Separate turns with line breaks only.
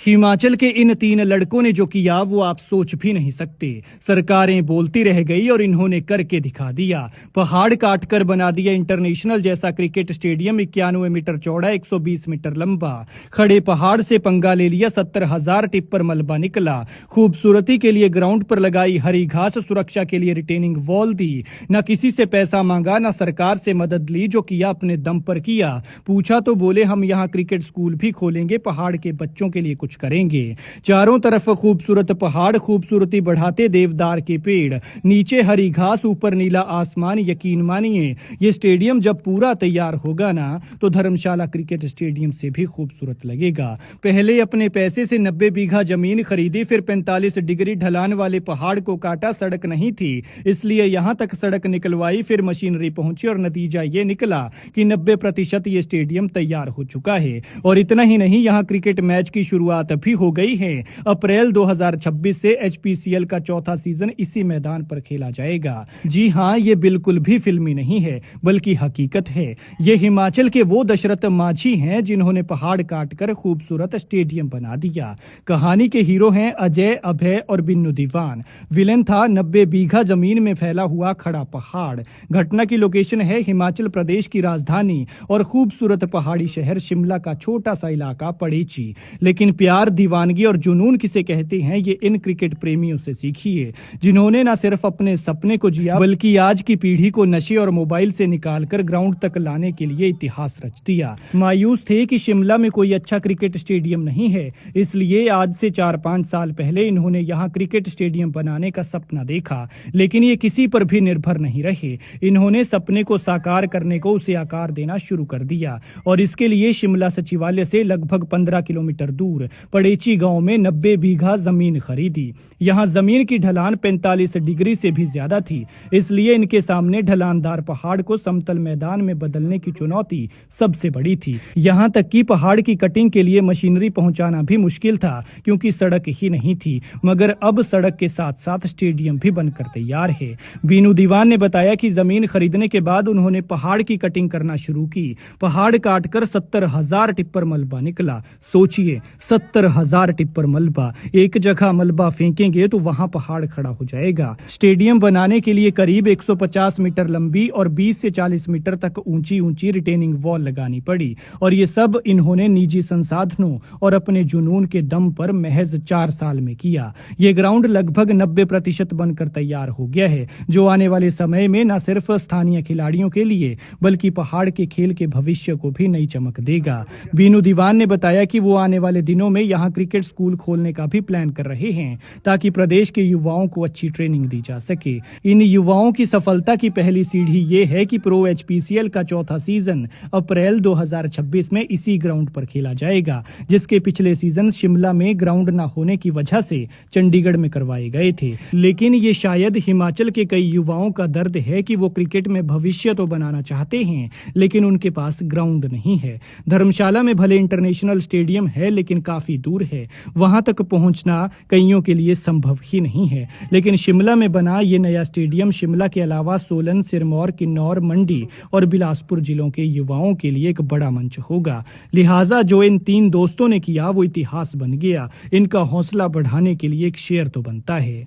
हिमाचल के इन 3 लड़कों ने जो किया वो आप सोच भी नहीं सकते। सरकारें बोलती रह गई और इन्होंने करके दिखा दिया। पहाड़ काट कर बना दिया इंटरनेशनल जैसा क्रिकेट स्टेडियम, 91 मीटर चौड़ा, 120 मीटर लंबा। खड़े पहाड़ से पंगा ले लिया, 70,000 टिप्पर मलबा निकला। खूबसूरती के लिए ग्राउंड पर लगाई हरी घास, सुरक्षा के लिए रिटेनिंग वॉल दी। न किसी से पैसा मांगा, न सरकार से मदद ली, जो किया अपने दम पर किया। पूछा तो बोले हम यहाँ क्रिकेट स्कूल भी खोलेंगे, पहाड़ के बच्चों के लिए कुछ करेंगे। चारों तरफ खूबसूरत पहाड़, खूबसूरती बढ़ाते देवदार के पेड़, नीचे हरी घास, ऊपर नीला आसमान। यकीन मानिए ये स्टेडियम जब पूरा तैयार होगा ना तो धर्मशाला क्रिकेट स्टेडियम से भी खूबसूरत लगेगा। पहले अपने पैसे से 90 बीघा जमीन खरीदी, फिर 45 डिग्री ढलान वाले पहाड़ को काटा। सड़क नहीं थी इसलिए यहां तक सड़क निकलवाई, फिर मशीनरी पहुंची और नतीजा ये निकला कि 90% ये स्टेडियम तैयार हो चुका है। और इतना ही नहीं, यहाँ क्रिकेट मैच की शुरुआत भी हो गई है। अप्रैल 2026 से एचपीसीएल का चौथा सीजन इसी मैदान पर खेला जाएगा। जी हाँ, ये बिल्कुल भी फिल्मी नहीं है बल्कि हकीकत है। ये हिमाचल के वो दशरथ माझी हैं जिन्होंने पहाड़ काटकर खूबसूरत स्टेडियम बना दिया। कहानी के हीरो हैं अजय, अभय और बिन्नू दीवान। विलेन था 90 बीघा जमीन में फैला हुआ खड़ा पहाड़। घटना की लोकेशन है हिमाचल प्रदेश की राजधानी और खूबसूरत पहाड़ी शहर शिमला का छोटा सा इलाका पड़ेची। लेकिन प्यार, दीवानगी और जुनून किसे कहते हैं, ये इन क्रिकेट प्रेमियों से सीखिए जिन्होंने न सिर्फ अपने सपने को जिया बल्कि आज की पीढ़ी को नशे और मोबाइल से निकालकर ग्राउंड तक लाने के लिए इतिहास रच दिया। मायूस थे कि शिमला में कोई अच्छा क्रिकेट स्टेडियम नहीं है, इसलिए आज से 4-5 साल पहले इन्होंने यहाँ क्रिकेट स्टेडियम बनाने का सपना देखा। लेकिन ये किसी पर भी निर्भर नहीं रहे। इन्होंने सपने को साकार करने को उसे आकार देना शुरू कर दिया और इसके लिए शिमला सचिवालय से लगभग 15 किलोमीटर दूर पड़ेची गांव में 90 बीघा जमीन खरीदी। यहाँ जमीन की ढलान 45 डिग्री से भी ज्यादा थी, इसलिए इनके सामने ढलानदार पहाड़ को समतल मैदान में बदलने की चुनौती सबसे बड़ी थी। यहाँ तक कि पहाड़ की कटिंग के लिए मशीनरी पहुंचाना भी मुश्किल था क्योंकि सड़क ही नहीं थी। मगर अब सड़क के साथ साथ स्टेडियम भी बनकर तैयार है। बीनू दीवान ने बताया कि जमीन खरीदने के बाद उन्होंने पहाड़ की कटिंग करना शुरू की। पहाड़ काटकर 70,000 टिप्पर मलबा निकला। सोचिए 70,000 टिप्पर मलबा, एक जगह मलबा फेंकेंगे तो वहां पहाड़ खड़ा हो जाएगा। स्टेडियम बनाने के लिए करीब 150 मीटर लंबी और 20 से 40 मीटर तक ऊंची रिटेनिंग वॉल लगानी पड़ी और ये सब इन्होंने निजी संसाधनों और अपने जुनून के दम पर महज 4 साल में किया। ये ग्राउंड लगभग 90% बनकर तैयार हो गया है, जो आने वाले समय में न सिर्फ स्थानीय खिलाड़ियों के लिए बल्कि पहाड़ के खेल के भविष्य को भी नई चमक देगा। बीनू दीवान ने बताया कि वो आने वाले दिनों में यहाँ क्रिकेट स्कूल खोलने का भी प्लान कर रहे हैं ताकि प्रदेश के युवाओं को अच्छी ट्रेनिंग दी जा सके। इन युवाओं की सफलता की पहली सीढ़ी ये है कि प्रो एचपीसीएल का चौथा सीजन अप्रैल 2026 में इसी ग्राउंड पर खेला जाएगा, जिसके पिछले सीजन शिमला में ग्राउंड न होने की वजह से चंडीगढ़ में करवाए गए थे। लेकिन ये शायद हिमाचल के कई युवाओं का दर्द है कि वो क्रिकेट में भविष्य तो बनाना चाहते हैं लेकिन उनके पास ग्राउंड नहीं है। धर्मशाला में भले इंटरनेशनल स्टेडियम है लेकिन काफी दूर है, वहां तक पहुंचना कईयों के लिए संभव ही नहीं है। लेकिन शिमला में बना ये नया स्टेडियम शिमला के अलावा सोलन, सिरमौर, किन्नौर, मंडी और बिलासपुर जिलों के युवाओं के लिए एक बड़ा मंच होगा। लिहाजा जो इन 3 दोस्तों ने किया वो इतिहास बन गया। इनका हौसला बढ़ाने के लिए एक शेयर तो बनता है।